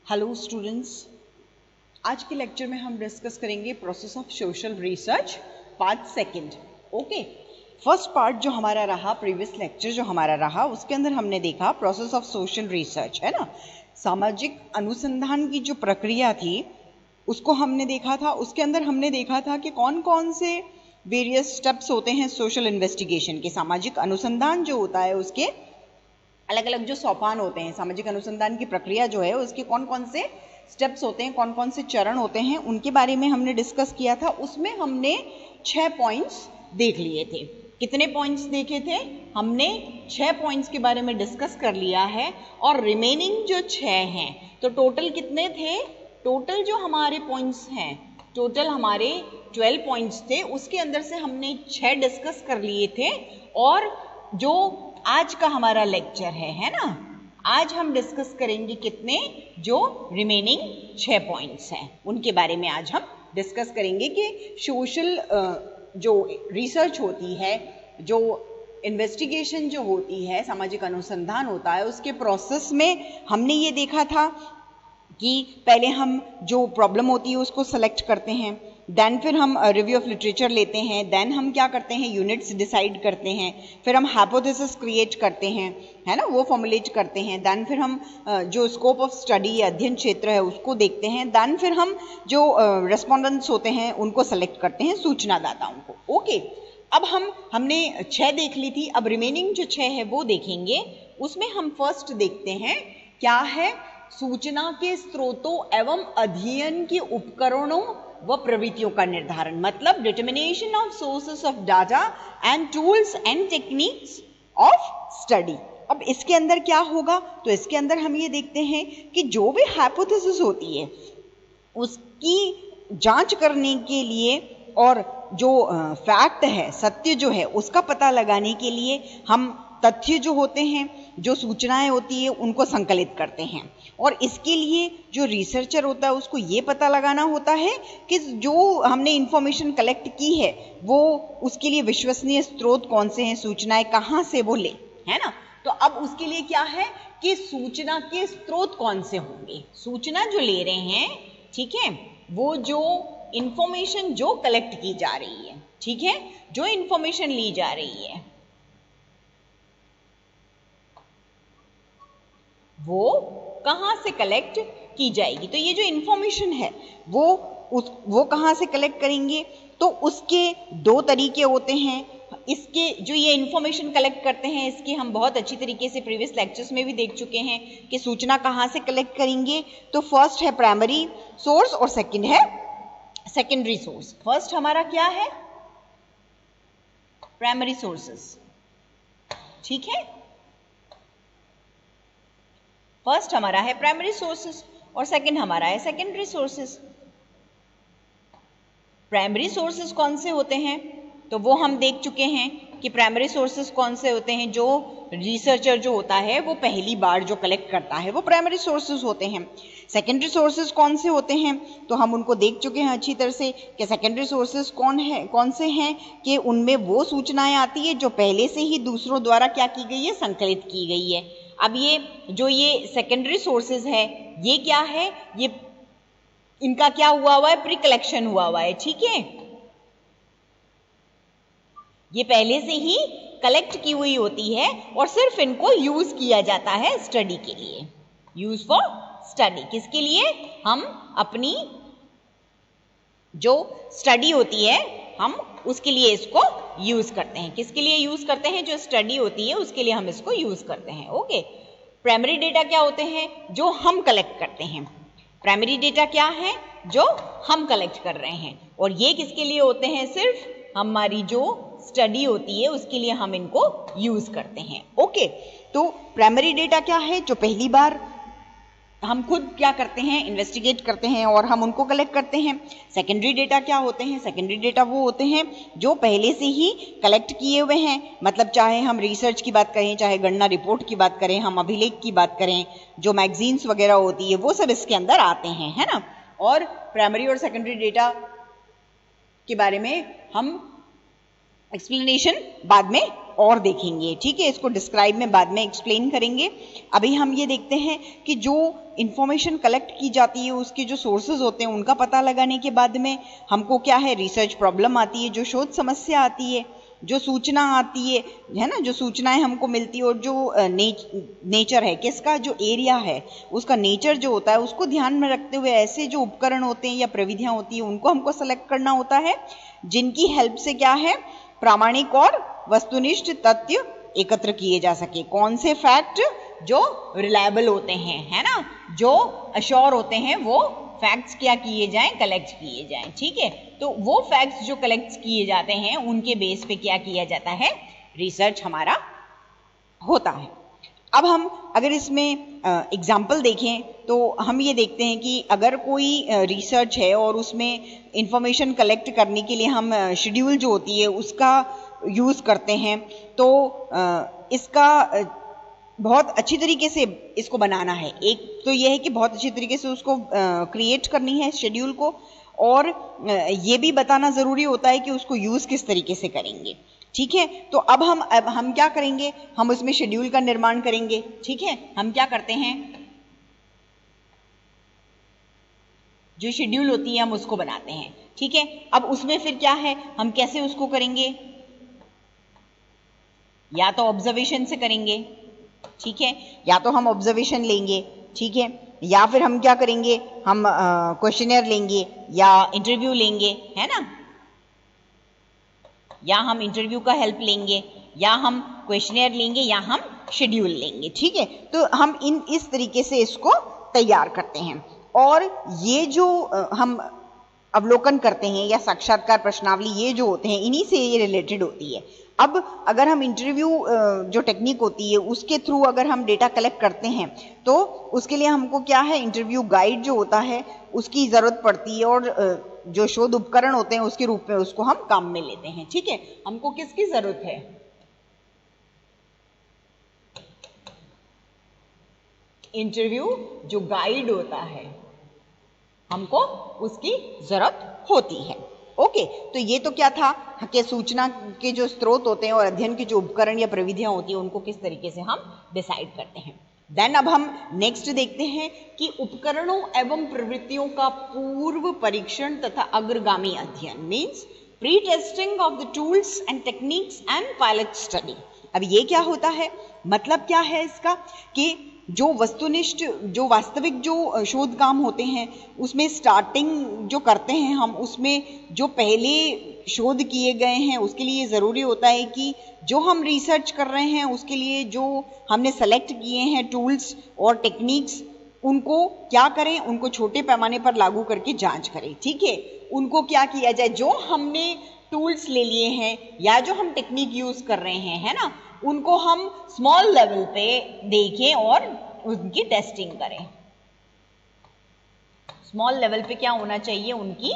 Hello students, आज के lecture में हम डिस्कस करेंगे process of social research part second. Okay, first part जो हमारा रहा, प्रीवियस लेक्चर जो हमारा रहा, उसके अंदर हमने देखा प्रोसेस ऑफ सोशल रिसर्च, है ना, सामाजिक अनुसंधान की जो प्रक्रिया थी उसको हमने देखा था। उसके अंदर हमने देखा था कि कौन कौन से वेरियस स्टेप्स होते हैं सोशल इन्वेस्टिगेशन के। सामाजिक अनुसंधान जो होता है उसके अलग अलग जो सोपान होते हैं, सामाजिक अनुसंधान की प्रक्रिया जो है उसके कौन कौन से स्टेप्स होते हैं, कौन कौन से चरण होते हैं, उनके बारे में हमने डिस्कस किया था। उसमें हमने 6 पॉइंट्स देख लिए थे। कितने पॉइंट्स देखे थे? हमने 6 पॉइंट्स के बारे में डिस्कस कर लिया है और रिमेनिंग जो 6 हैं, तो टोटल कितने थे? टोटल जो हमारे पॉइंट्स हैं, टोटल हमारे 12 पॉइंट्स थे, उसके अंदर से हमने 6 डिस्कस कर लिए थे। और जो आज का हमारा लेक्चर है ना, आज हम डिस्कस करेंगे कितने? जो रिमेनिंग 6 पॉइंट्स हैं उनके बारे में आज हम डिस्कस करेंगे कि सोशल जो रिसर्च होती है, जो इन्वेस्टिगेशन जो होती है, सामाजिक अनुसंधान होता है, उसके प्रोसेस में हमने ये देखा था कि पहले हम जो प्रॉब्लम होती है उसको सेलेक्ट करते हैं, देन फिर हम रिव्यू ऑफ लिटरेचर लेते हैं, देन हम क्या करते हैं, यूनिट्स डिसाइड करते हैं, फिर हम हाइपोथेसिस क्रिएट करते हैं, है ना, वो फॉर्मुलेट करते हैं, देन फिर हम जो स्कोप ऑफ स्टडी अध्ययन क्षेत्र है उसको देखते हैं, देन फिर हम जो रेस्पोंडेंट्स होते हैं उनको सेलेक्ट करते हैं, सूचनादाताओं को। ओके, अब हमने 6 देख ली थी, अब रिमेनिंग जो 6 है वो देखेंगे। उसमें हम फर्स्ट देखते हैं क्या है, सूचना के स्रोतों एवं अध्ययन के उपकरणों व प्रवृत्तियों का निर्धारण, मतलब determination of sources of data and tools and techniques of study. अब इसके अंदर क्या होगा, तो इसके अंदर हम ये देखते हैं कि जो भी हाइपोथेसिस होती है उसकी जांच करने के लिए और जो फैक्ट है, सत्य जो है, उसका पता लगाने के लिए हम तथ्य जो होते हैं, जो सूचनाएं होती है, उनको संकलित करते हैं। और इसके लिए जो रिसर्चर होता है उसको ये पता लगाना होता है कि जो हमने इंफॉर्मेशन कलेक्ट की है वो उसके लिए विश्वसनीय स्रोत कौन से हैं, सूचनाएं कहाँ से वो ले, है ना। तो अब उसके लिए क्या है कि सूचना के स्रोत कौन से होंगे, सूचना जो ले रहे हैं, ठीक है, वो जो इंफॉर्मेशन जो कलेक्ट की जा रही है, ठीक है, जो इंफॉर्मेशन ली जा रही है वो कहां से कलेक्ट की जाएगी। तो ये जो इंफॉर्मेशन है वो कहां से कलेक्ट करेंगे, तो उसके 2 तरीके होते हैं। इसके जो ये इंफॉर्मेशन कलेक्ट करते हैं, इसके हम बहुत अच्छी तरीके से प्रीवियस लेक्चर्स में भी देख चुके हैं कि सूचना कहां से कलेक्ट करेंगे। तो फर्स्ट है प्राइमरी सोर्स और सेकंड है सेकेंडरी सोर्स। फर्स्ट हमारा क्या है, प्राइमरी सोर्सेस, ठीक है, फर्स्ट हमारा है प्राइमरी सोर्सेस और सेकंड हमारा है सेकेंडरी सोर्सेस। प्राइमरी सोर्सेस कौन से होते हैं, तो वो हम देख चुके हैं कि प्राइमरी सोर्सेस कौन से होते हैं, जो रिसर्चर जो होता है वो पहली बार जो कलेक्ट करता है वो प्राइमरी सोर्सेस होते हैं। सेकेंडरी सोर्सेस कौन से होते हैं, तो हम उनको देख चुके हैं अच्छी तरह से कि सेकेंडरी सोर्सेस कौन से हैं, कि उनमें वो सूचनाएं आती है जो पहले से ही दूसरों द्वारा क्या की गई है, संकलित की गई है। अब ये सेकेंडरी सोर्सेज है, ये क्या है, ये इनका क्या हुआ है, प्री कलेक्शन हुआ है, ठीक है, ये पहले से ही कलेक्ट की हुई होती है और सिर्फ इनको यूज किया जाता है स्टडी के लिए, यूज फॉर स्टडी। किसके लिए? हम अपनी जो स्टडी होती है हम उसके लिए इसको यूज करते हैं। किसके लिए यूज करते हैं? जो स्टडी होती है उसके लिए हम इसको यूज करते हैं। ओके, प्राइमरी डेटा क्या होते हैं, जो हम कलेक्ट करते हैं। प्राइमरी डेटा क्या है, जो हम कलेक्ट कर रहे हैं, और ये किसके लिए होते हैं? सिर्फ हमारी जो स्टडी होती है उसके लिए हम इनको यूज करते हैं। ओके, तो प्राइमरी डेटा क्या है, जो पहली बार हम खुद क्या करते हैं, इन्वेस्टिगेट करते हैं और हम उनको कलेक्ट करते हैं। सेकेंडरी डेटा क्या होते हैं? सेकेंडरी डेटा वो होते हैं जो पहले से ही कलेक्ट किए हुए हैं, मतलब चाहे हम रिसर्च की बात करें, चाहे गणना रिपोर्ट की बात करें, हम अभिलेख की बात करें, जो मैगजीन्स वगैरह होती है वो सब इसके अंदर आते हैं, है ना। और प्राइमरी और सेकेंडरी डेटा के बारे में हम एक्सप्लेनेशन बाद में और देखेंगे, ठीक है। इसको डिस्क्राइब में बाद में एक्सप्लेन करेंगे। अभी हम ये देखते हैं कि जो इंफॉर्मेशन कलेक्ट की जाती है उसके जो सोर्सेज होते हैं उनका पता लगाने के बाद में हमको क्या है, रिसर्च प्रॉब्लम आती है, जो शोध समस्या आती है, जो सूचना आती है ना, जो सूचनाएं हमको मिलती है, और जो नेचर है किसका, जो एरिया है उसका नेचर जो होता है उसको ध्यान में रखते हुए ऐसे जो उपकरण होते हैं या प्रविधियां होती है उनको हमको सेलेक्ट करना होता है, जिनकी हेल्प से क्या है, प्रामाणिक और वस्तुनिष्ठ तथ्य एकत्र किए जा सके। कौन से फैक्ट जो रिलायबल होते हैं, है ना, जो अश्योर होते हैं, वो फैक्ट्स क्या किए जाएं, कलेक्ट किए जाएं, ठीक है। तो वो फैक्ट्स जो कलेक्ट किए जाते हैं उनके बेस पे क्या किया जाता है, रिसर्च हमारा होता है। अब हम अगर इसमें एग्जाम्पल देखें तो हम ये देखते हैं कि अगर कोई रिसर्च है और उसमें इंफॉर्मेशन कलेक्ट करने के लिए हम शेड्यूल जो होती है उसका यूज़ करते हैं, तो इसका बहुत अच्छी तरीके से इसको बनाना है। एक तो यह है कि बहुत अच्छी तरीके से उसको क्रिएट करनी है शेड्यूल को, और ये भी बताना ज़रूरी होता है कि उसको यूज़ किस तरीके से करेंगे, ठीक है। तो अब हम क्या करेंगे, हम उसमें शेड्यूल का निर्माण करेंगे, ठीक है। हम क्या करते हैं, जो शेड्यूल होती है हम उसको बनाते हैं, ठीक है। अब उसमें फिर क्या है, हम कैसे उसको करेंगे, या तो ऑब्जर्वेशन से करेंगे, ठीक है, या तो हम ऑब्जर्वेशन लेंगे, ठीक है, या फिर हम क्या करेंगे, हम क्वेश्चनर लेंगे या इंटरव्यू लेंगे, है ना, या हम इंटरव्यू का हेल्प लेंगे, या हम क्वेश्चनर लेंगे, या हम शेड्यूल लेंगे, ठीक है। तो हम इस तरीके से इसको तैयार करते हैं, और ये जो हम अवलोकन करते हैं या साक्षात्कार प्रश्नावली, ये जो होते हैं इन्हीं से ये रिलेटेड होती है। अब अगर हम इंटरव्यू जो टेक्निक होती है उसके थ्रू अगर हम डेटा कलेक्ट करते हैं तो उसके लिए हमको क्या है, इंटरव्यू गाइड जो होता है उसकी ज़रूरत पड़ती है, और जो शोध उपकरण होते हैं उसके रूप में उसको हम काम में लेते हैं, ठीक है। हमको किसकी ज़रूरत है, इंटरव्यू जो गाइड होता है हमको उसकी ज़रूरत होती है। ओके, तो ये तो क्या था कि सूचना के जो स्रोत होते हैं और अध्ययन के जो उपकरण या प्रविधियां होती हैं उनको किस तरीके से हम डिसाइड करते हैं। देन अब हम नेक्स्ट देखते हैं कि उपकरणों एवं प्रवृत्तियों का पूर्व परीक्षण तथा अग्रगामी अध्ययन, means pre testing of the tools and techniques and pilot study. अब ये क्या होता है, मतलब क्या है इसका, कि जो वस्तुनिष्ठ जो वास्तविक जो शोध काम होते हैं उसमें स्टार्टिंग जो करते हैं हम, उसमें जो पहले शोध किए गए हैं उसके लिए ज़रूरी होता है कि जो हम रिसर्च कर रहे हैं उसके लिए जो हमने सेलेक्ट किए हैं टूल्स और टेक्निक्स, उनको क्या करें, उनको छोटे पैमाने पर लागू करके जांच करें, ठीक है। उनको क्या किया जाए, जो हमने टूल्स ले लिए हैं या जो हम टेक्निक यूज़ कर रहे हैं, है ना, उनको हम स्मॉल लेवल पे देखें और उनकी टेस्टिंग करें। स्मॉल लेवल पे क्या होना चाहिए, उनकी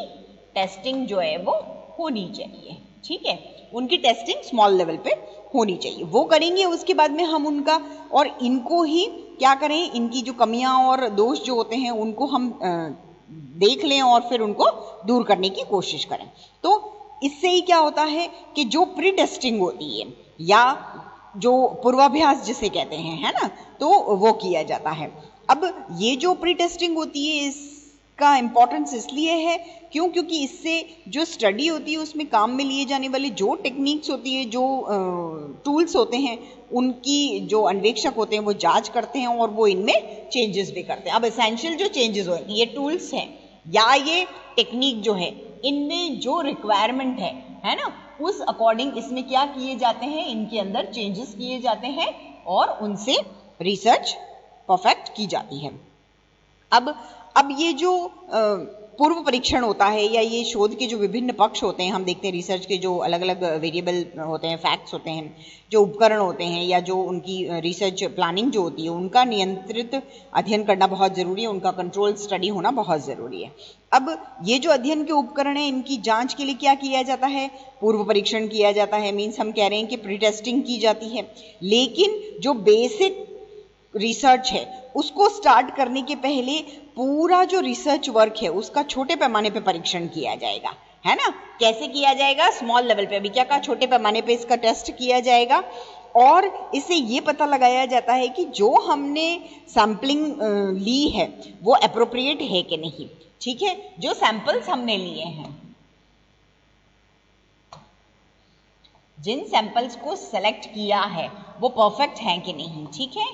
टेस्टिंग जो है वो होनी चाहिए, ठीक है। उनकी टेस्टिंग स्मॉल लेवल पे होनी चाहिए, वो करेंगे। उसके बाद में हम उनका और इनको ही क्या करें, इनकी जो कमियां और दोष जो होते हैं उनको हम देख लें और फिर उनको दूर करने की कोशिश करें। तो इससे ही क्या होता है कि जो प्री टेस्टिंग होती है या जो पूर्वाभ्यास जिसे कहते हैं, है ना, तो वो किया जाता है। अब ये जो प्री टेस्टिंग होती है इसका इम्पोर्टेंस इसलिए है क्योंकि इससे जो स्टडी होती है उसमें काम में लिए जाने वाली जो टेक्निक्स होती है, जो टूल्स होते हैं, उनकी जो अन्वेषक होते हैं वो जांच करते हैं और वो इनमें चेंजेस भी करते हैं। अब एसेंशियल जो चेंजेस होते हैं, ये टूल्स हैं या ये टेक्निक जो है, इनमें जो रिक्वायरमेंट है ना, उस अकॉर्डिंग इसमें क्या किए जाते हैं, इनके अंदर चेंजेस किए जाते हैं और उनसे रिसर्च परफेक्ट की जाती है। अब ये जो पूर्व परीक्षण होता है या ये शोध के जो विभिन्न पक्ष होते हैं, हम देखते हैं रिसर्च के जो अलग अलग वेरिएबल होते हैं, फैक्ट्स होते हैं, जो उपकरण होते हैं या जो उनकी रिसर्च प्लानिंग जो होती है, उनका नियंत्रित अध्ययन करना बहुत ज़रूरी है, उनका कंट्रोल स्टडी होना बहुत ज़रूरी है। अब ये जो अध्ययन के उपकरण हैं, इनकी जांच के लिए क्या किया जाता है, पूर्व परीक्षण किया जाता है। मीन्स हम कह रहे हैं कि प्री टेस्टिंग की जाती है, लेकिन जो बेसिक रिसर्च है उसको स्टार्ट करने के पहले पूरा जो रिसर्च वर्क है उसका छोटे पैमाने पे परीक्षण किया जाएगा, है ना। कैसे किया जाएगा? स्मॉल लेवल पे, अभी क्या कहा, छोटे पैमाने पे इसका टेस्ट किया जाएगा और इससे ये पता लगाया जाता है कि जो हमने सैम्पलिंग ली है वो एप्रोप्रिएट है कि नहीं। ठीक है, जो सैंपल्स हमने लिए हैं, जिन सैंपल्स को सेलेक्ट किया है वो परफेक्ट हैं कि नहीं। ठीक है,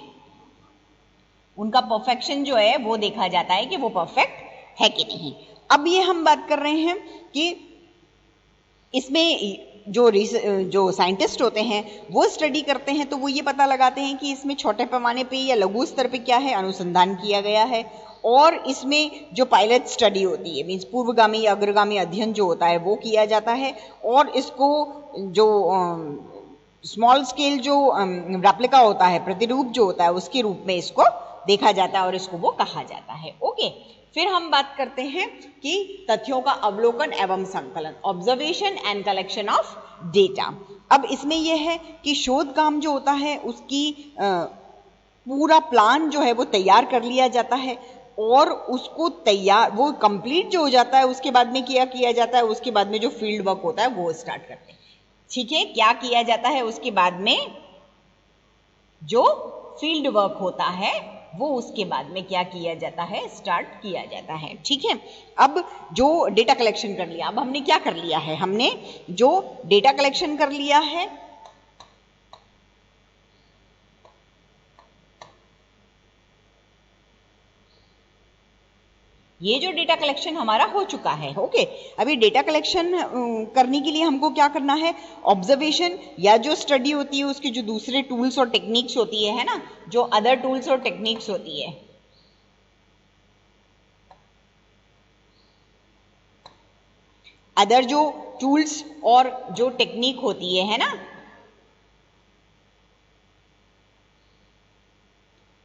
उनका परफेक्शन जो है वो देखा जाता है कि वो परफेक्ट है कि नहीं। अब ये हम बात कर रहे हैं कि इसमें जो साइंटिस्ट होते हैं वो स्टडी करते हैं, तो वो ये पता लगाते हैं कि इसमें छोटे पैमाने पे या लघु स्तर पे क्या है, अनुसंधान किया गया है। और इसमें जो पायलट स्टडी होती है, मीन्स पूर्वगामी या अग्रगामी अध्ययन जो होता है वो किया जाता है। और इसको जो स्मॉल स्केल जो रेप्लिका होता है, प्रतिरूप जो होता है, उसके रूप में इसको देखा जाता है और इसको वो कहा जाता है। ओके, फिर हम बात करते हैं कि तथ्यों का अवलोकन एवं संकलन, observation and collection of data. अब इसमें यह है कि शोध काम जो होता है उसकी पूरा प्लान जो है वो तैयार कर लिया जाता है और उसको तैयार, वो कंप्लीट जो हो जाता है उसके बाद में क्या किया जाता है, उसके बाद में जो फील्ड वर्क होता है वो स्टार्ट करते हैं। ठीक है, क्या किया जाता है उसके बाद में, जो फील्ड वर्क होता है वो उसके बाद में क्या किया जाता है, स्टार्ट किया जाता है। ठीक है, अब जो डेटा कलेक्शन कर लिया, अब हमने क्या कर लिया है, हमने जो डेटा कलेक्शन कर लिया है, ये जो डेटा कलेक्शन हमारा हो चुका है। ओके, अभी डेटा कलेक्शन करने के लिए हमको क्या करना है, ऑब्जर्वेशन या जो स्टडी होती है उसके जो दूसरे टूल्स और टेक्निक्स होती है ना, जो अदर टूल्स और टेक्निक्स होती है, अदर जो टूल्स और जो टेक्निक होती है ना,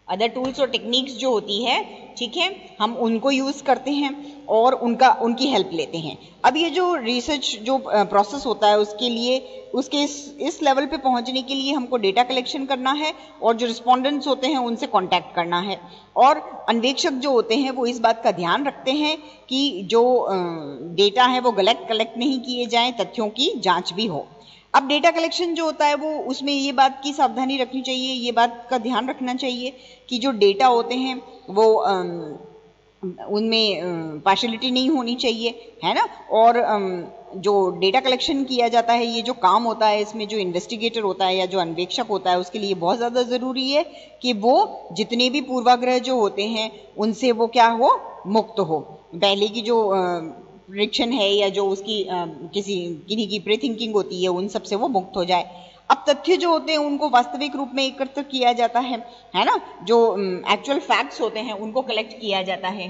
अदर टूल्स और टेक्निक्स जो होती है, ठीक है, हम उनको यूज करते हैं और उनकी हेल्प लेते हैं। अब ये जो रिसर्च जो प्रोसेस होता है उसके लिए, उसके इस लेवल पे पहुंचने के लिए हमको डेटा कलेक्शन करना है और जो रिस्पोंडेंट्स होते हैं उनसे कांटेक्ट करना है। और अन्वेषक जो होते हैं वो इस बात का ध्यान रखते हैं कि जो डेटा है वो गलत कलेक्ट नहीं किए जाएं, तथ्यों की जांच भी हो। अब डेटा कलेक्शन जो होता है वो, उसमें ये बात की सावधानी रखनी चाहिए, ये बात का ध्यान रखना चाहिए कि जो डेटा होते हैं वो उनमें पार्शलिटी नहीं होनी चाहिए, है ना। और जो डेटा कलेक्शन किया जाता है, ये जो काम होता है, इसमें जो इन्वेस्टिगेटर होता है या जो अन्वेषक होता है उसके लिए बहुत ज़्यादा ज़रूरी है कि वो जितने भी पूर्वाग्रह जो होते हैं उनसे वो क्या हो, मुक्त हो। पहले की जो प्रेडिक्शन है या जो उसकी किन्हीं की प्री थिंकिंग होती है उन सब से वो मुक्त हो जाए। अब तथ्य जो होते हैं उनको वास्तविक रूप में एकत्र किया जाता है ना, जो एक्चुअल फैक्ट्स होते हैं उनको कलेक्ट किया जाता है।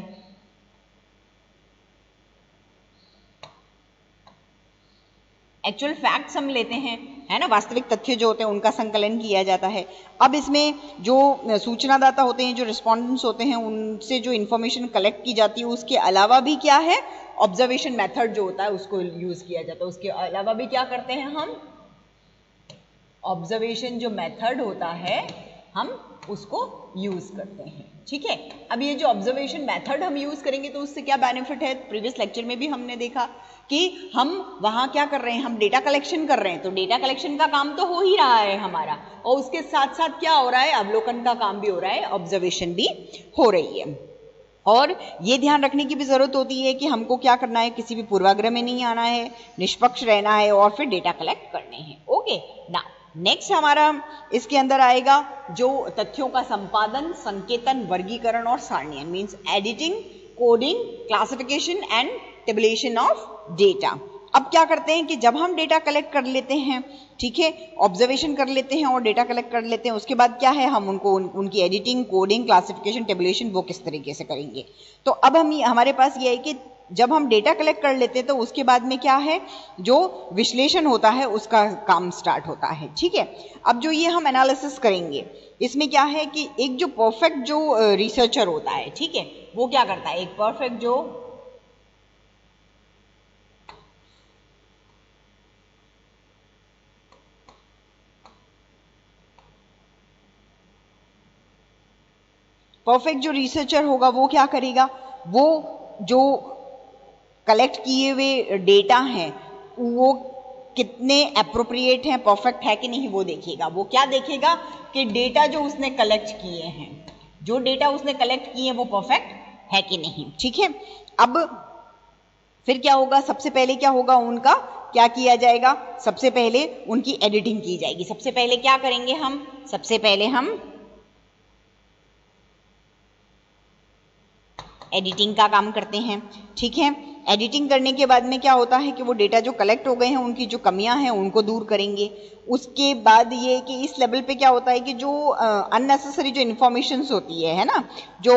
एक्चुअल फैक्ट्स हम लेते हैं, है ना, वास्तविक तथ्य जो होते हैं उनका संकलन किया जाता है। अब इसमें जो सूचनादाता होते हैं, जो रिस्पोंडेंट्स होते हैं, उनसे जो इंफॉर्मेशन कलेक्ट की जाती है उसके अलावा भी क्या है, ऑब्जर्वेशन मेथड जो होता है उसको यूज किया जाता है। उसके अलावा भी क्या करते हैं हम, ऑब्जर्वेशन जो मेथड होता है हम उसको यूज करते हैं। ठीक है, अब ये जो ऑब्जर्वेशन मेथड हम यूज करेंगे तो उससे क्या बेनिफिट है, प्रीवियस लेक्चर में भी हमने देखा कि हम वहां क्या कर रहे हैं, हम डेटा कलेक्शन कर रहे हैं, तो डेटा कलेक्शन का काम तो हो ही रहा है हमारा, और उसके साथ साथ क्या हो रहा है, अवलोकन का काम भी हो रहा है, ऑब्जर्वेशन भी हो रही है। और ये ध्यान रखने की भी जरूरत होती है कि हमको क्या करना है, किसी भी पूर्वाग्रह में नहीं आना है, निष्पक्ष रहना है और फिर डेटा कलेक्ट करने हैं। ओके, ना नेक्स्ट हमारा इसके अंदर आएगा जो तथ्यों का संपादन, संकेतन, वर्गीकरण और सारणीयन, means editing, coding, classification and tabulation of data. अब क्या करते हैं कि जब हम डेटा कलेक्ट कर लेते हैं, ठीक है, ऑब्जर्वेशन कर लेते हैं और डेटा कलेक्ट कर लेते हैं, उसके बाद क्या है, हम उनको उनकी एडिटिंग, कोडिंग, क्लासिफिकेशन, टेबुलेशन वो किस तरीके से करेंगे। तो अब हमारे पास ये है कि जब हम डेटा कलेक्ट कर लेते हैं तो उसके बाद में क्या है, जो विश्लेषण होता है उसका काम स्टार्ट होता है। ठीक है, अब जो ये हम एनालिसिस करेंगे इसमें क्या है कि एक जो परफेक्ट जो रिसर्चर होता है, ठीक है, वो क्या करता है, एक परफेक्ट जो रिसर्चर होगा वो क्या करेगा, वो जो कलेक्ट किए हुए डेटा हैं वो कितने अप्रोप्रिएट हैं, परफेक्ट है कि नहीं, वो देखेगा। वो क्या देखेगा कि डेटा जो उसने कलेक्ट किए हैं, जो डेटा उसने कलेक्ट किए हैं वो परफेक्ट है कि नहीं। ठीक है, अब फिर क्या होगा, सबसे पहले क्या होगा, उनका क्या किया जाएगा, सबसे पहले उनकी एडिटिंग की जाएगी। सबसे पहले क्या करेंगे हम, सबसे पहले हम एडिटिंग का काम करते हैं। ठीक है, एडिटिंग करने के बाद में क्या होता है कि वो डेटा जो कलेक्ट हो गए हैं उनकी जो कमियां हैं उनको दूर करेंगे। उसके बाद ये कि इस लेवल पे क्या होता है कि जो अननेसेसरी जो इन्फॉर्मेशंस होती है ना, जो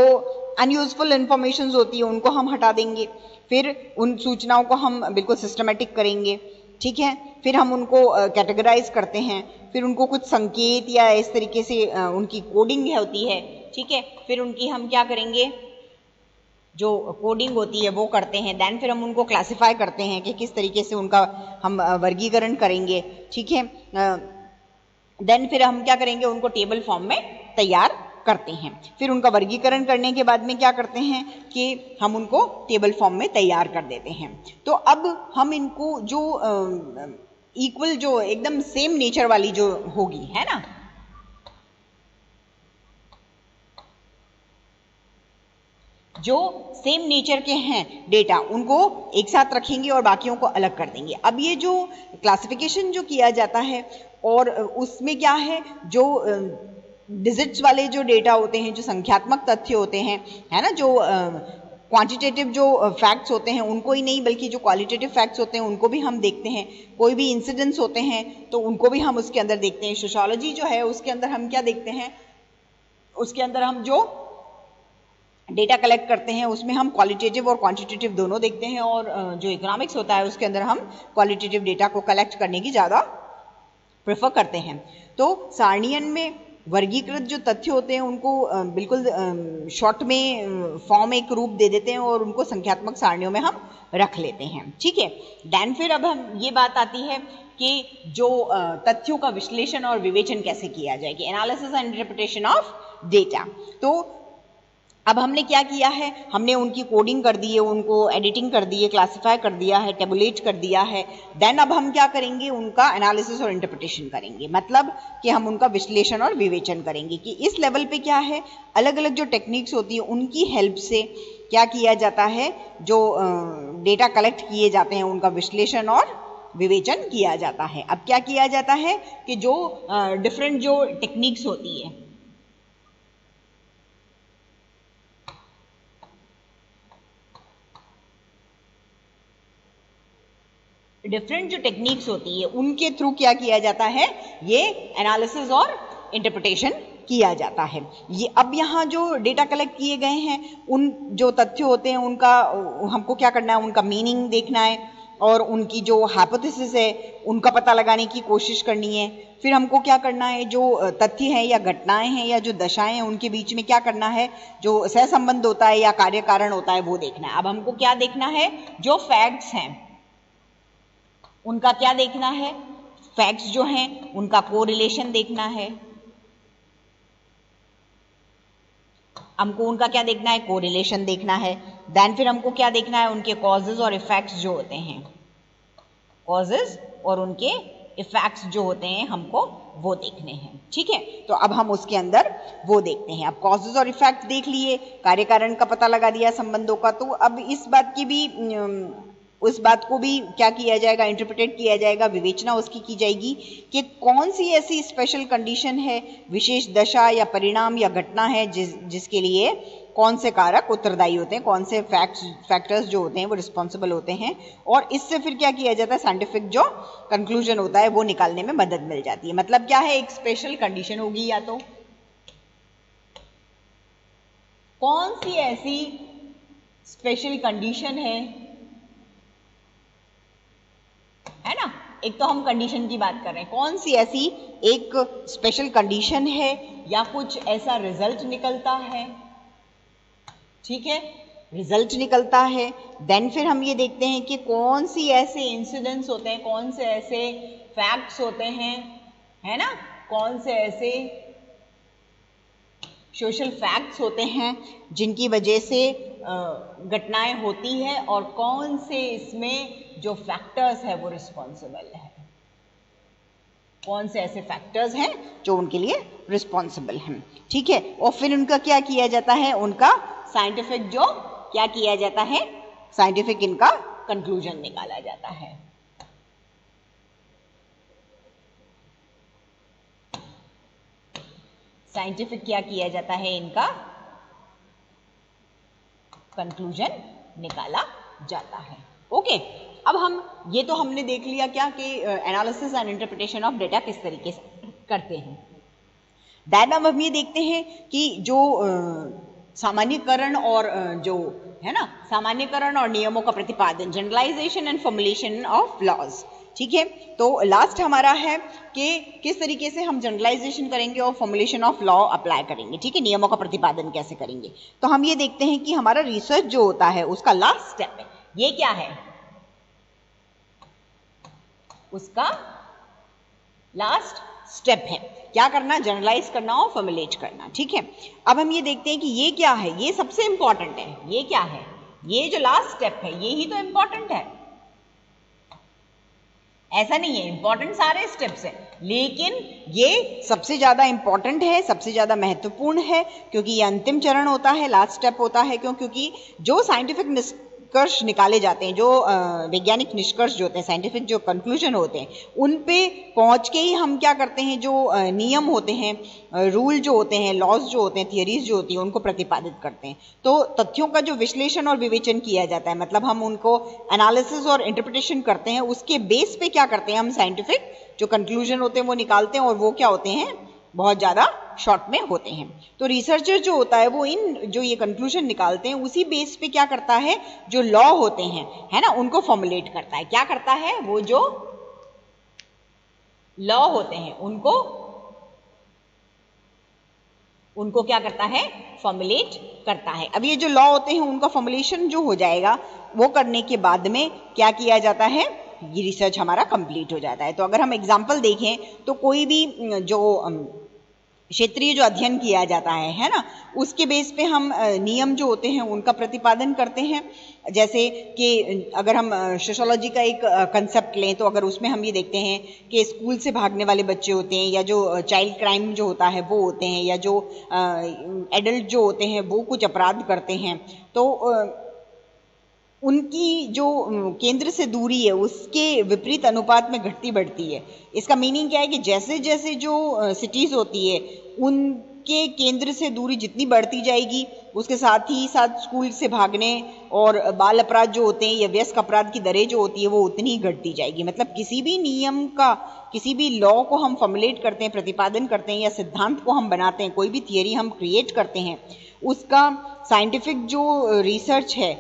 अनयूजफुल इन्फॉर्मेशंस होती है उनको हम हटा देंगे। फिर उन सूचनाओं को हम बिल्कुल सिस्टमेटिक करेंगे। ठीक है, फिर हम उनको कैटेगराइज करते हैं, फिर उनको कुछ संकेत या इस तरीके से उनकी कोडिंग होती है। ठीक है, फिर उनकी हम क्या करेंगे, जो कोडिंग होती है वो करते हैं। देन फिर हम उनको क्लासिफाई करते हैं कि किस तरीके से उनका हम वर्गीकरण करेंगे। ठीक है, देन फिर हम क्या करेंगे, उनको टेबल फॉर्म में तैयार करते हैं। फिर उनका वर्गीकरण करने के बाद में क्या करते हैं कि हम उनको टेबल फॉर्म में तैयार कर देते हैं। तो अब हम इनको जो इक्वल, जो एकदम सेम नेचर वाली जो होगी, है ना, जो सेम नेचर के हैं डेटा, उनको एक साथ रखेंगे और बाकियों को अलग कर देंगे। अब ये जो क्लासिफिकेशन जो किया जाता है और उसमें क्या है, जो डिजिट्स वाले जो डेटा होते हैं, जो संख्यात्मक तथ्य होते हैं, है ना, जो क्वांटिटेटिव जो फैक्ट्स होते हैं उनको ही नहीं बल्कि जो क्वालिटेटिव फैक्ट्स होते हैं उनको भी हम देखते हैं। कोई भी इंसिडेंट्स होते हैं तो उनको भी हम उसके अंदर देखते हैं। सोशियोलॉजी जो है उसके अंदर हम क्या देखते हैं, उसके अंदर हम जो डेटा कलेक्ट करते हैं उसमें हम क्वालिटेटिव और क्वांटिटेटिव दोनों देखते हैं। और जो इकोनॉमिक्स होता है उसके अंदर हम क्वालिटेटिव डेटा को कलेक्ट करने की ज़्यादा प्रेफर करते हैं। तो सारणियन में वर्गीकृत जो तथ्य होते हैं उनको बिल्कुल शॉर्ट में फॉर्म एक रूप दे देते हैं और उनको संख्यात्मक सारणियों में हम रख लेते हैं। ठीक है, देन फिर अब हम ये बात आती है कि जो तथ्यों का विश्लेषण और विवेचन कैसे किया जाए, कि analysis and interpretation of data. तो अब हमने क्या किया है, हमने उनकी कोडिंग कर दी है, उनको एडिटिंग कर दी है, क्लासिफाई कर दिया है, टेबुलेट कर दिया है। देन अब हम क्या करेंगे, उनका एनालिसिस और इंटरप्रिटेशन करेंगे, मतलब कि हम उनका विश्लेषण और विवेचन करेंगे कि इस लेवल पे क्या है, अलग अलग जो टेक्निक्स होती है उनकी हेल्प से क्या किया जाता है, जो डेटा कलेक्ट किए जाते हैं उनका विश्लेषण और विवेचन किया जाता है। अब क्या किया जाता है कि जो डिफरेंट जो टेक्निक्स होती है, डिफरेंट जो टेक्निक्स होती है उनके थ्रू क्या किया जाता है, ये एनालिसिस और इंटरप्रिटेशन किया जाता है। ये अब यहाँ जो डेटा कलेक्ट किए गए हैं उन जो तथ्य होते हैं उनका हमको क्या करना है, उनका मीनिंग देखना है और उनकी जो हाइपोथेसिस है उनका पता लगाने की कोशिश करनी है। फिर हमको क्या करना है, जो तथ्य हैं या घटनाएं हैं या जो दशाएं हैं उनके बीच में क्या करना है, जो सहसंबंध होता है या कार्य कारण होता है वो देखना है। अब हमको क्या देखना है, जो फैक्ट्स हैं उनका क्या देखना है, फैक्ट्स जो हैं उनका कोरिलेशन देखना है। हमको उनका क्या देखना है, कोरिलेशन देखना है। देन फिर हमको क्या देखना है, उनके कॉजेज और इफेक्ट्स जो होते हैं, कॉजेज और उनके इफेक्ट्स जो होते हैं हमको वो देखने हैं। ठीक है, तो अब हम उसके अंदर वो देखते हैं। अब कॉजेज और इफेक्ट देख लिए, कार्य कारण का पता लगा दिया संबंधों का, तो अब इस बात की भी उस बात को भी क्या किया जाएगा, इंटरप्रिटेट किया जाएगा, विवेचना उसकी की जाएगी कि कौन सी ऐसी स्पेशल कंडीशन है, विशेष दशा या परिणाम या घटना है जिसके लिए कौन से कारक उत्तरदायी होते हैं, कौन से फैक्टर्स जो होते हैं वो रिस्पॉन्सिबल होते हैं। और इससे फिर क्या किया जाता है, साइंटिफिक जो कंक्लूजन होता है वो निकालने में मदद मिल जाती है। मतलब क्या है, एक स्पेशल कंडीशन होगी, या तो कौन सी ऐसी स्पेशल कंडीशन है ना, एक तो हम कंडीशन की बात कर रहे हैं, कौन सी ऐसी एक स्पेशल कंडीशन है या कुछ ऐसा रिजल्ट निकलता है। ठीक है, रिजल्ट निकलता है। देन फिर हम ये देखते हैं कि कौन सी ऐसे इंसिडेंट्स होते हैं, कौन से ऐसे फैक्ट्स होते हैं, है ना, कौन से ऐसे सोशल फैक्ट्स होते हैं जिनकी वजह से घटनाएं होती है और कौन से इसमें जो फैक्टर्स है वो रिस्पॉन्सिबल है, कौन से ऐसे फैक्टर्स हैं जो उनके लिए रिस्पॉन्सिबल हैं, ठीक है। और फिर उनका क्या किया जाता है, उनका साइंटिफिक जो क्या किया जाता है, साइंटिफिक इनका कंक्लूजन निकाला जाता है। साइंटिफिक क्या किया जाता है, इनका कंक्लूजन निकाला जाता है। ओके, अब हम ये तो हमने देख लिया क्या कि analysis and interpretation of data किस तरीके से करते हैं। दैट अब हम ये देखते हैं कि जो सामान्यकरण और जो है ना, सामान्यकरण और नियमों का प्रतिपादन, generalisation and formulation of laws, ठीक है। तो लास्ट हमारा है कि किस तरीके से हम जनरलाइजेशन करेंगे और फॉर्मुलेशन ऑफ लॉ अप्लाई करेंगे, ठीक है, नियमों का प्रतिपादन कैसे करेंगे। तो हम ये देखते हैं कि हमारा रिसर्च जो होता है उसका लास्ट स्टेप है, ये क्या है, उसका लास्ट स्टेप है क्या करना, जनरलाइज करना और फॉर्मुलेट करना, ठीक है। अब हम ये देखते हैं कि ये क्या है, ये सबसे इंपॉर्टेंट है, ये क्या है, ये जो लास्ट स्टेप है ये ही तो इंपॉर्टेंट है। ऐसा नहीं है, इंपॉर्टेंट सारे स्टेप्स हैं, लेकिन ये सबसे ज्यादा इंपॉर्टेंट है, सबसे ज्यादा महत्वपूर्ण है, क्योंकि ये अंतिम चरण होता है, लास्ट स्टेप होता है। क्योंकि जो साइंटिफिक निष्कर्ष निकाले जाते हैं, जो वैज्ञानिक निष्कर्ष जो होते हैं, साइंटिफिक जो कंक्लूजन होते हैं, उन पे पहुंच के ही हम क्या करते हैं, जो नियम होते हैं, रूल जो होते हैं, लॉज जो होते हैं, थियरीज जो होती हैं, उनको प्रतिपादित करते हैं। तो तथ्यों का जो विश्लेषण और विवेचन किया जाता है, मतलब हम उनको एनालिसिस और इंटरप्रिटेशन करते हैं, उसके बेस पे क्या करते हैं, हम साइंटिफिक जो कंक्लूजन होते हैं वो निकालते हैं, और वो क्या होते हैं, बहुत ज्यादा शॉर्ट में होते हैं। तो रिसर्चर जो होता है वो इन जो ये कंक्लूजन निकालते हैं उसी बेस पे क्या करता है, जो लॉ होते हैं, है ना, उनको फॉर्मुलेट करता है। क्या करता है, वो जो लॉ होते हैं उनको क्या करता है, फॉर्मुलेट करता है। अब ये जो लॉ होते हैं उनका फॉर्मुलेशन जो हो जाएगा, वो करने के बाद में क्या किया जाता है, ये रिसर्च हमारा कंप्लीट हो जाता है। तो अगर हम एग्जांपल देखें तो कोई भी जो क्षेत्रीय जो अध्ययन किया जाता है ना, उसके बेस पे हम नियम जो होते हैं उनका प्रतिपादन करते हैं। जैसे कि अगर हम सोशियोलॉजी का एक कंसेप्ट लें, तो अगर उसमें हम ये देखते हैं कि स्कूल से भागने वाले बच्चे होते हैं, या जो चाइल्ड क्राइम जो होता है वो होते हैं, या जो एडल्ट जो होते हैं वो कुछ अपराध करते हैं, तो उनकी जो केंद्र से दूरी है उसके विपरीत अनुपात में घटती बढ़ती है। इसका मीनिंग क्या है कि जैसे जैसे जो सिटीज होती है उनके केंद्र से दूरी जितनी बढ़ती जाएगी, उसके साथ ही साथ स्कूल से भागने और बाल अपराध जो होते हैं या वयस्क अपराध की दरें जो होती है वो उतनी ही घटती जाएगी। मतलब किसी भी नियम का, किसी भी लॉ को हम फॉर्मुलेट करते हैं, प्रतिपादन करते हैं, या सिद्धांत को हम बनाते हैं, कोई भी थियरी हम क्रिएट करते हैं, उसका साइंटिफिक जो रिसर्च है,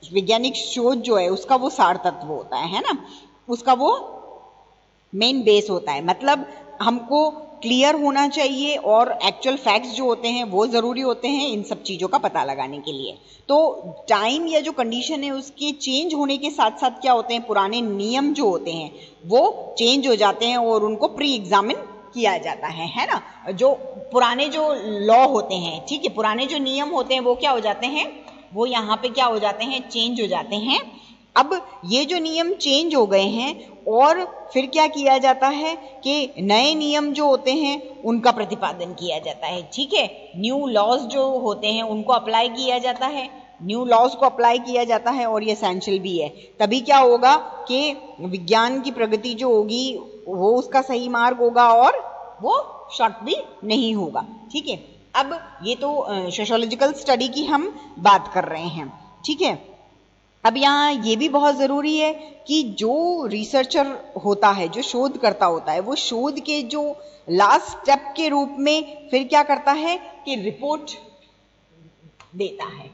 वैज्ञानिक शोध जो है, उसका वो सार तत्व होता है ना, उसका वो मेन बेस होता है। मतलब हमको क्लियर होना चाहिए और एक्चुअल फैक्ट्स जो होते हैं वो जरूरी होते हैं इन सब चीजों का पता लगाने के लिए। तो टाइम या जो कंडीशन है उसके चेंज होने के साथ साथ क्या होते हैं, पुराने नियम जो होते हैं वो चेंज हो जाते हैं और उनको प्री एग्जामिन किया जाता है ना। जो पुराने जो लॉ होते हैं, ठीक है, पुराने जो नियम होते हैं वो क्या हो जाते हैं, वो यहाँ पे क्या हो जाते हैं, चेंज हो जाते हैं। अब ये जो नियम चेंज हो गए हैं और फिर क्या किया जाता है कि नए नियम जो होते हैं उनका प्रतिपादन किया जाता है, ठीक है। न्यू लॉज जो होते हैं उनको अप्लाई किया जाता है, न्यू लॉज को अप्लाई किया जाता है, और ये एसेंशियल भी है। तभी क्या होगा कि विज्ञान की प्रगति जो होगी वो उसका सही मार्ग होगा और वो शॉर्ट भी नहीं होगा, ठीक है। अब ये तो सोशियोलॉजिकल स्टडी की हम बात कर रहे हैं, ठीक है। अब यहाँ ये भी बहुत जरूरी है कि जो रिसर्चर होता है, जो शोध करता होता है, वो शोध के जो लास्ट स्टेप के रूप में फिर क्या करता है कि रिपोर्ट देता है,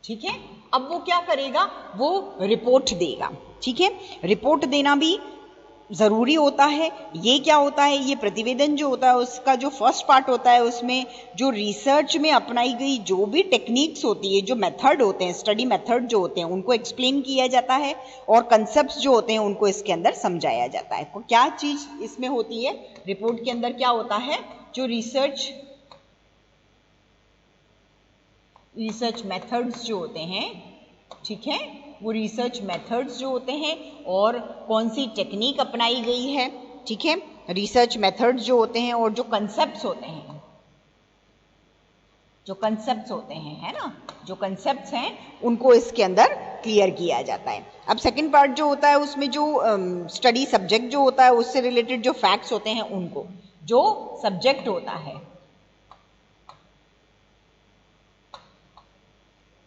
ठीक है। अब वो क्या करेगा, वो रिपोर्ट देगा, ठीक है। रिपोर्ट देना भी जरूरी होता है। ये क्या होता है, ये प्रतिवेदन जो होता है उसका जो फर्स्ट पार्ट होता है उसमें जो रिसर्च में अपनाई गई जो भी टेक्निक्स होती है, जो मेथड होते हैं, स्टडी मेथड जो होते हैं, उनको एक्सप्लेन किया जाता है और कंसेप्ट्स जो होते हैं उनको इसके अंदर समझाया जाता है। क्या चीज इसमें होती है, रिपोर्ट के अंदर क्या होता है, जो रिसर्च रिसर्च मेथड्स जो होते हैं, ठीक है, वो रिसर्च मेथड्स जो होते हैं और कौन सी टेक्निक अपनाई गई है, ठीक है, रिसर्च मेथड्स जो होते हैं और जो कंसेप्ट्स होते हैं, जो कंसेप्ट्स होते हैं, है ना, जो कंसेप्ट्स हैं उनको इसके अंदर क्लियर किया जाता है। अब सेकंड पार्ट जो होता है उसमें जो स्टडी सब्जेक्ट जो होता है उससे रिलेटेड जो फैक्ट्स होते हैं उनको, जो सब्जेक्ट होता है,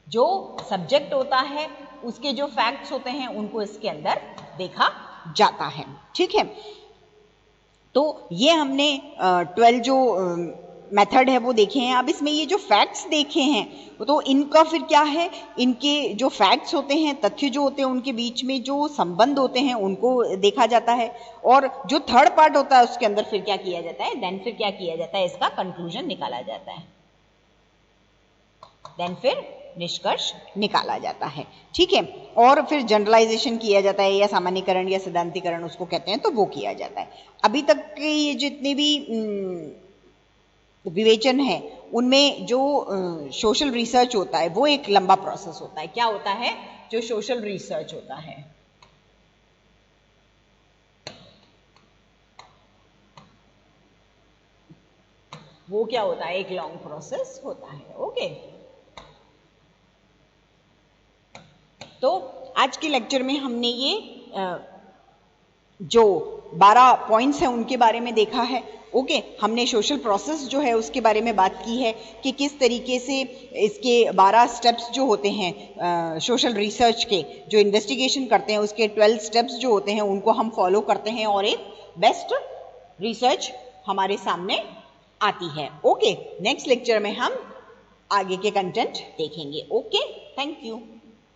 जो सब्जेक्ट होता है उसके जो फैक्ट्स होते हैं उनको इसके अंदर देखा जाता है, ठीक है। तो ये हमने 12 जो मेथड है वो देखे हैं। अब इसमें ये जो फैक्ट्स देखे हैं तो इनका फिर क्या है, इनके जो फैक्ट्स होते हैं, तथ्य जो होते हैं, उनके बीच में जो संबंध होते हैं उनको देखा जाता है। और जो थर्ड पार्ट होता है उसके अंदर फिर क्या किया जाता है, देन फिर क्या किया जाता है, इसका कंक्लूजन निकाला जाता है, देन फिर निष्कर्ष निकाला जाता है, ठीक है। और फिर जनरलाइजेशन किया जाता है या सामान्यीकरण या सिद्धांतीकरण उसको कहते हैं, तो वो किया जाता है। अभी तक के ये जितने भी विवेचन है उनमें जो सोशल रिसर्च होता है वो एक लंबा प्रोसेस होता है। क्या होता है, जो सोशल रिसर्च होता है वो क्या होता है, एक लॉन्ग प्रोसेस होता है, ओके। तो आज के लेक्चर में हमने ये जो 12 पॉइंट्स हैं उनके बारे में देखा है, ओके। हमने सोशल प्रोसेस जो है उसके बारे में बात की है कि किस तरीके से इसके 12 स्टेप्स जो होते हैं सोशल रिसर्च के, जो इन्वेस्टिगेशन करते हैं उसके 12 स्टेप्स जो होते हैं उनको हम फॉलो करते हैं और एक बेस्ट रिसर्च हमारे सामने आती है, ओके। नेक्स्ट लेक्चर में हम आगे के कंटेंट देखेंगे, ओके। Thank you.